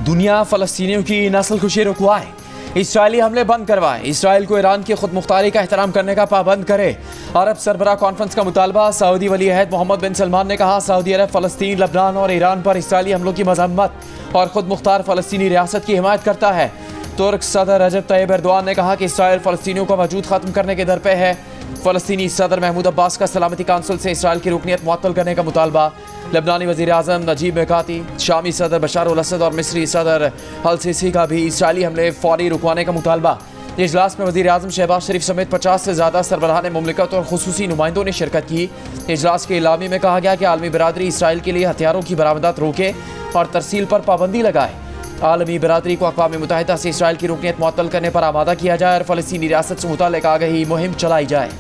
दुनिया फ़लस्तीनियों की नस्ल खुशी रुकवाए, इसराइली हमले बंद करवाए, इसराइल को ईरान की खुद मुख्तारी का एहतराम करने का पाबंद करे। अरब सरबराह कॉन्फ्रेंस का मुतालबा। सऊदी वली अहद मोहम्मद बिन सलमान ने कहा, सऊदी अरब फ़लस्तीन, लबनान और ईरान पर इसराइली हमलों की मजम्मत और खुद मुख्तार फ़लस्तीनी रियासत की हिमायत करता है। तुर्क सदर रजब तैयब एर्दोआन ने कहा कि इसराइल फ़लस्तीनियों का वजूद ख़त्म करने के दर पे है। फ़लस्तीनी सदर महमूद अब्बास का सलामती काउंसिल से इसराइल की रुकनीत मुअत्तल करने का मुतालबा। लबनानी वज़ीर आज़म नजीब मिकाती, शामी सदर बशार अल असद और मिस्री सदर अल सीसी का भी इसराइली हमले फौरी रुकवाने का मुतालबा। इजलास में वज़ीर आज़म शहबाज शरीफ समेत 50 से ज़्यादा सरबराहान मुमलिकत और खुसूसी नुमाइंदों ने शिरकत की। इजलास के इलामी में कहा गया कि आलमी बिरादरी इसराइल के लिए हथियारों की बरामदात रोके और तरसील पर पाबंदी लगाए। आलमी बिरादरी को अक़वाम मुत्तहिदा से इसराइल की रुकनीत मुअत्तल करने पर आमादा किया जाए और फ़लस्तीनी रियासत से मुताल्लिक़ आगाही मुहिम चलाई जाए।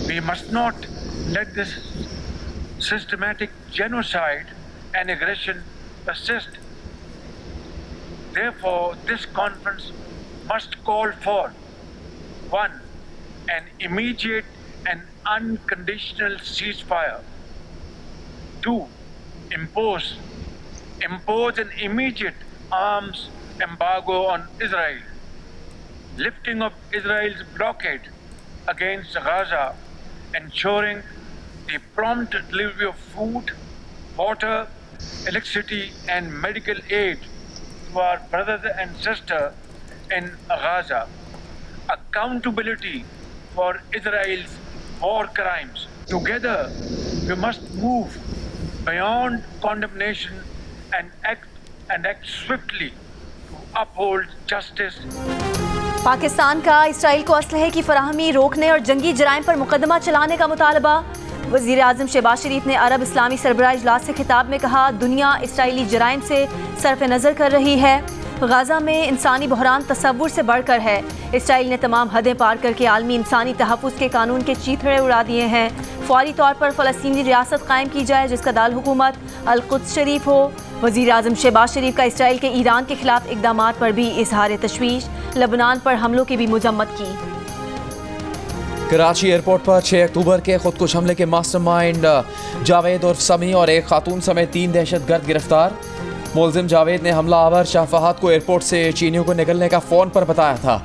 We must not let this systematic genocide and aggression persist. Therefore, this conference must call for 1. An immediate and unconditional ceasefire. 2. Impose an immediate arms embargo on Israel. Lifting of Israel's blockade against Gaza, ensuring the prompt delivery of food, water, electricity and medical aid to our brothers and sisters in Gaza. Accountability for Israel's war crimes. Together, we must move beyond condemnation and act swiftly to uphold justice. Pakistan का Israel को असलहे की फराहमी रोकने और जंगी जराइम पर मुकदमा चलाने का मुतालबा। वज़ीर आज़म शहबाज शरीफ ने अरब इस्लामी सरबराह इजलास से खिताब में कहा, दुनिया इसराइली जराइम से सरफ नज़र कर रही है। गाज़ा में इंसानी बहरान तसव्वुर से बढ़कर है। इसराइल ने तमाम हदें पार करके आलमी इंसानी तहफ़्फ़ुज़ के कानून के चीथड़े उड़ा दिए हैं। फौरी तौर पर फ़लस्तीनी रियासत कायम की जाए जिसका दारुल-हुकूमत अल-कुद्स शरीफ हो। वज़ीर आज़म शहबाज शरीफ का इसराइल के ईरान के खिलाफ इक़दामात पर भी इजहार तशवीश। लबनान पर हमलों की भी मजम्मत की। कराची एयरपोर्ट पर 6 अक्टूबर के खुदकुश हमले के मास्टरमाइंड जावेद उर्फ समी और एक खातून समेत 3 दहशतगर्द गिरफ्तार। मुलजिम जावेद ने हमलावर शाह फहद को एयरपोर्ट से चीनियों को निकलने का फ़ोन पर बताया था।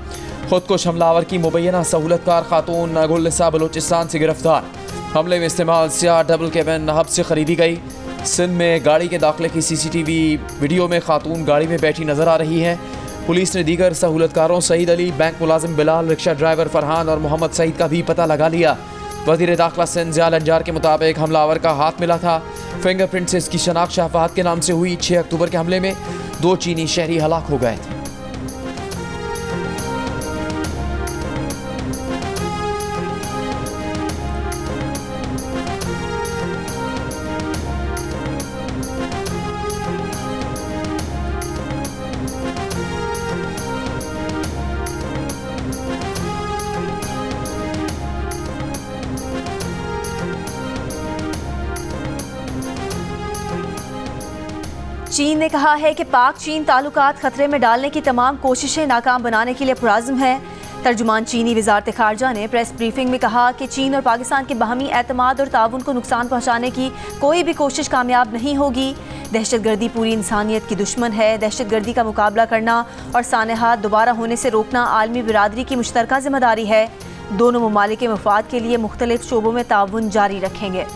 खुदकुश हमलावर की मुबैना सहूलतकार खातून गुलनिसा बलूचिस्तान से गिरफ्तार। हमले में इस्तेमाल सियाह डबल केबिन हब से खरीदी गई। सिंध में गाड़ी के दाखिले की CCTV वीडियो में खातून गाड़ी में बैठी नजर आ रही है। पुलिस ने दीगर सहूलतकारों सईद अली, बैंक मुलाजिम बिलाल, रिक्शा ड्राइवर फरहान और मोहम्मद सईद का भी पता लगा लिया। वज़ीर दाखिला सिंध ज़ियाल अंजार के मुताबिक हमलावर का हाथ मिला था। फिंगरप्रिंट से इसकी शनाख्त शाह फहद के नाम से हुई। 6 अक्टूबर के हमले में 2 चीनी शहरी हलाक हो गए थे। चीन ने कहा है कि पाक चीन ताल्लुकात खतरे में डालने की तमाम कोशिशें नाकाम बनाने के लिए पुरअज़्म है। तर्जुमान चीनी वज़ारत ख़ारजा ने प्रेस ब्रीफिंग में कहा कि चीन और पाकिस्तान के बाहमी एतमाद और ताउन को नुकसान पहुँचाने की कोई भी कोशिश कामयाब नहीं होगी। दहशतगर्दी पूरी इंसानियत की दुश्मन है। दहशतगर्दी का मुकाबला करना और सानहात दोबारा होने से रोकना आलमी बिरादरी की मुश्तरका ज़िम्मेदारी है। दोनों ममालिक के मफाद के लिए मुख्तलिफ शोबों में ताउन जारी रखेंगे।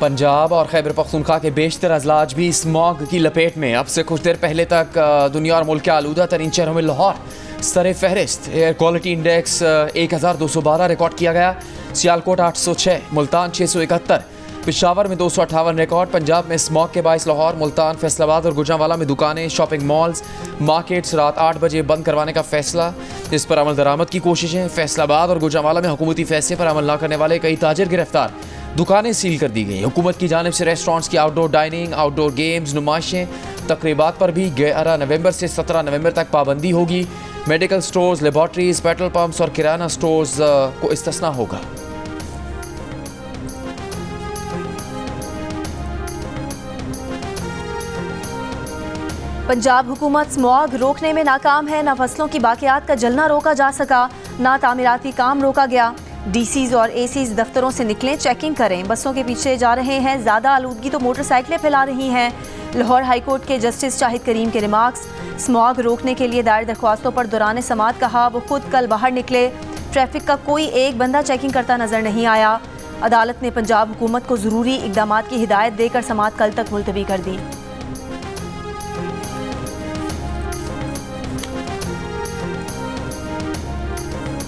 पंजाब और खैबर पख्तूनख्वा के बेशतर अजलाज भी स्मॉग की लपेट में। अब से कुछ देर पहले तक दुनिया और मुल्क के आलूदा तरीन शहरों में लाहौर सरे फहरिस्त। एयर क्वालिटी इंडेक्स 1212 रिकॉर्ड किया गया। सियालकोट 806, मुल्तान 671, पेशावर में 258 रिकॉर्ड। पंजाब में स्मॉग के बाइस लाहौर, मुल्तान, फैसलाबाद और गुजरांवाला में दुकानें, शॉपिंग मॉल्स, मार्केट्स रात 8 बजे बंद करवाने का फैसला। इस पर अमल दरामद की कोशिशें। फैसलाबाद और गुजरांवाला में हुकूमती फैसले पर अमल न करने वाले कई ताजिर गिरफ्तार। दुकानें सील कर दी गई। हुकूमत की जानिब से रेस्टोरेंट्स की आउटडोर डाइनिंग, आउटडोर गेम्स, नुमाइशें, तकरीबात पर भी 11 नवंबर से 17 नवंबर तक पाबंदी होगी। Medical stores, laboratories, petrol pumps और किराना स्टोर्स को इस्तिस्ना होगा। पंजाब हुकूमत स्मॉग रोकने में नाकाम है। न फसलों की बाकियात का जलना रोका जा सका, न तामीराती काम रोका गया। डीसीज और एसीज दफ्तरों से निकलें, चेकिंग करें। बसों के पीछे जा रहे हैं, ज़्यादा आलूदगी तो मोटरसाइकिलें फैला रही हैं। लाहौर हाईकोर्ट के जस्टिस शाहिद करीम के रिमार्क्स। स्मॉग रोकने के लिए दायर दरख्वास्तों पर दौरान समाअत कहा वो खुद कल बाहर निकले, ट्रैफिक का कोई एक बंदा चेकिंग करता नजर नहीं आया। अदालत ने पंजाब हुकूमत को ज़रूरी इकदाम की हिदायत देकर समाअत कल तक मुलतवी कर दी।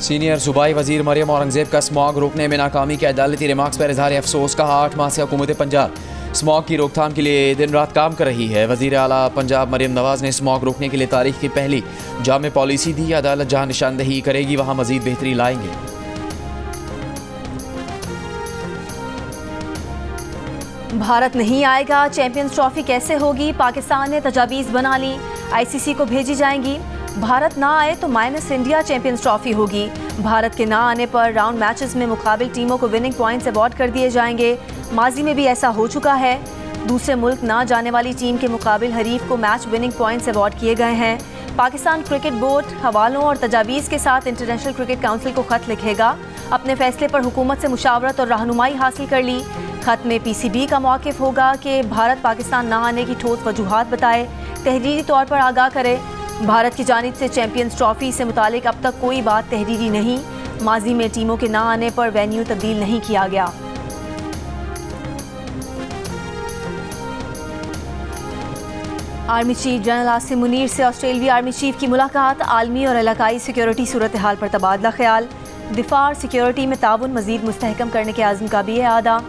सीनियर सूबाई वजीर मरियम औरंगजेब का स्मॉग रोकने में नाकामी के अदालती रिमार्क्स पर इजहार अफसोस। कहा 8 माह से हुकूमत पंजाब स्मॉग की रोकथाम के लिए दिन रात काम कर रही है। वजीर आला पंजाब मरियम नवाज ने स्मॉग रोकने के लिए तारीख की पहली जामे पॉलिसी दी। अदालत जहां निशानदही करेगी वहां मजीद बेहतरी लाएंगे। भारत नहीं आएगा, चैंपियंस ट्रॉफी कैसे होगी? पाकिस्तान ने तजावीज़ बना ली, आईसीसी को भेजी जाएंगी। भारत ना आए तो माइनस इंडिया चैंपियंस ट्रॉफी होगी। भारत के ना आने पर राउंड मैचेस में मुकाबिल टीमों को विनिंग पॉइंट्स अवार्ड कर दिए जाएंगे। माजी में भी ऐसा हो चुका है। दूसरे मुल्क ना जाने वाली टीम के मुकाबिल हरीफ को मैच विनिंग पॉइंट्स अवार्ड किए गए हैं। पाकिस्तान क्रिकेट बोर्ड हवालों और तजावीज़ के साथ इंटरनेशनल क्रिकेट काउंसिल को खत लिखेगा। अपने फैसले पर हुकूमत से मुशावरत और रहनुमाई हासिल कर ली। खत में पीसीबी का मौक़िफ़ होगा कि भारत पाकिस्तान ना आने की ठोस वजूहात बताए, तहरीरी तौर पर आगाह करे। भारत की जानिब से चैंपियंस ट्रॉफी से मुतालिक अब तक कोई बात तहरीरी नहीं। माजी में टीमों के ना आने पर वेन्यू तब्दील नहीं किया गया। Army chief general Asim Munir से ऑस्ट्रेलियाई आर्मी चीफ की मुलाकात। आलमी और इलाकाई सिक्योरिटी सूरत हाल पर तबादला ख्याल। दिफा और सिक्योरिटी में ताउन मजीद मुस्तहकम करने के आज़म का भी है आदा।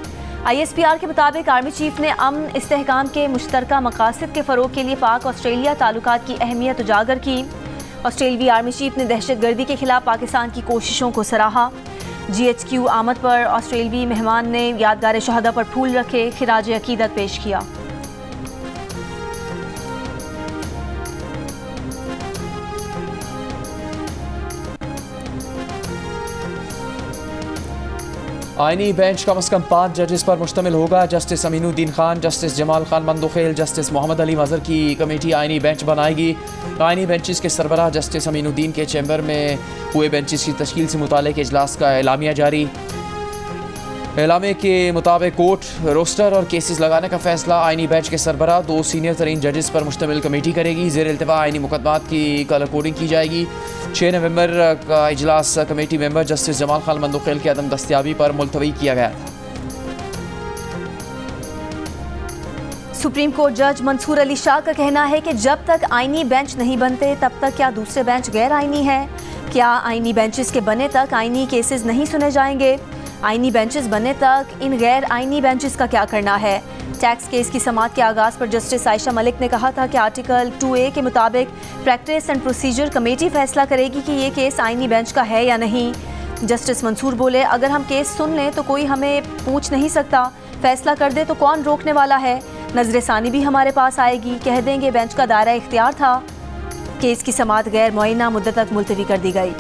ISPR के मुताबिक आर्मी चीफ ने अमन इस्तेहकाम के मुश्तरका मकासद के फ़रोग के लिए पाक ऑस्ट्रेलिया ताल्लुकात की अहमियत उजागर की। ऑस्ट्रेलियाई आर्मी चीफ ने दहशतगर्दी के खिलाफ पाकिस्तान की कोशिशों को सराहा। GHQ आमद पर ऑस्ट्रेलियाई मेहमान ने यादगार शहदा पर फूल रखे, खिराज अकीदत पेश किया। आईनी बेंच कम अज़ कम 5 जजेस पर मुश्तमिल होगा। Justice Aminuddin Khan, justice Jamal Khan Mandokhel, justice Muhammad Ali Mazhar की कमेटी आईनी बेंच बनाएगी। आईनी बेंचेस के सरबराह जस्टिस अमीनुद्दीन के चैम्बर में हुए बेंचेस की तश्कील से मुताल्लिक़ इजलास का एलामिया जारी। एलामे के मुताबिक कोर्ट रोस्टर और केसेस लगाने का फैसला आईनी बेंच के सरबराह 2 सीनियर तरीन जजेस पर मुश्तमिल कमेटी करेगी। ज़ेर इल्तिवा आईनी मुकदमात की कलर कोडिंग की जाएगी। 6 नवंबर का इजलास committee member justice Jamal Khan Mandokhel की अदम दस्तियाबी पर मुलतवी किया गया था। सुप्रीम कोर्ट जज मंसूर अली शाह का कहना है कि जब तक आईनी बेंच नहीं बनते तब तक क्या दूसरे बेंच गैर आईनी है? क्या आईनी बेंचेस के बने तक आईनी केसेस नहीं सुने जाएंगे? आईनी बेंचेस बनने तक इन गैर आईनी बेंचेस का क्या करना है? टैक्स केस की समाअत के आगाज़ पर जस्टिस आयशा मलिक ने कहा था कि आर्टिकल 2A के मुताबिक प्रैक्टिस एंड प्रोसीजर कमेटी फैसला करेगी कि ये केस आईनी बेंच का है या नहीं। जस्टिस मंसूर बोले, अगर हम केस सुन लें तो कोई हमें पूछ नहीं सकता, फैसला कर दे तो कौन रोकने वाला है? नजर सानी भी हमारे पास आएगी, कह देंगे बेंच का दायरा इख्तियार था। केस की समाअत गैर मुअय्यना मुद्दत तक मुलतवी कर दी गई।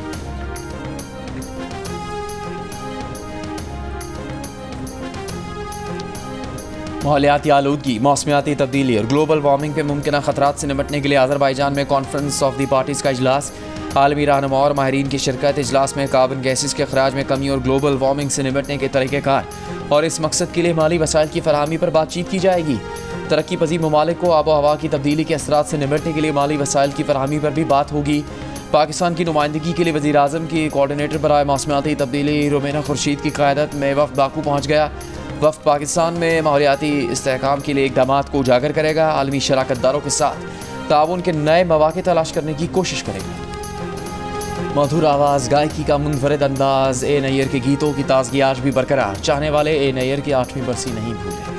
माहौलियाती आलूदगी, मौसमियाती तब्दीली और ग्लोबल वार्मिंग के मुमकिन खतरात से निपटने के लिए अज़रबैजान में कॉन्फ्रेंस ऑफ दी पार्टीज़ का इजलास। आलमी रहनुमा और माहिरीन की शिरकत। इजलास में कार्बन गैसेस के अखराज में कमी और ग्लोबल वार्मिंग से निपटने के तरीक़ेकार और इस मकसद के लिए माली वसाइल की फराहमी पर बातचीत की जाएगी। तरक्की पजीर ममालिक को आबो हवा की तब्दीली के असरात से निपटने के लिए माली वसाइल की फराहमी पर भी बात होगी। पाकिस्तान की नुमाइंदगी के लिए वज़ीर आज़म की कोऑर्डिनेटर बराए मौसमियाती तब्दीली रोमेना खुर्शीद की क़यादत में वफ़द बाकू पहुँच गया। वफ़द पाकिस्तान में माहौलियाती इस्तेहकाम के लिए इक़दामात को उजागर करेगा। आलमी शराकतदारों के साथ ताउन के नए मौक़े तलाश करने की कोशिश करेगा। मधुर आवाज़, गायकी का मुनफरिद अंदाज़, ए नैयर के गीतों की ताज़गी आज भी बरकरार। चाहने वाले ए नैयर की 8वीं बरसी नहीं भूले।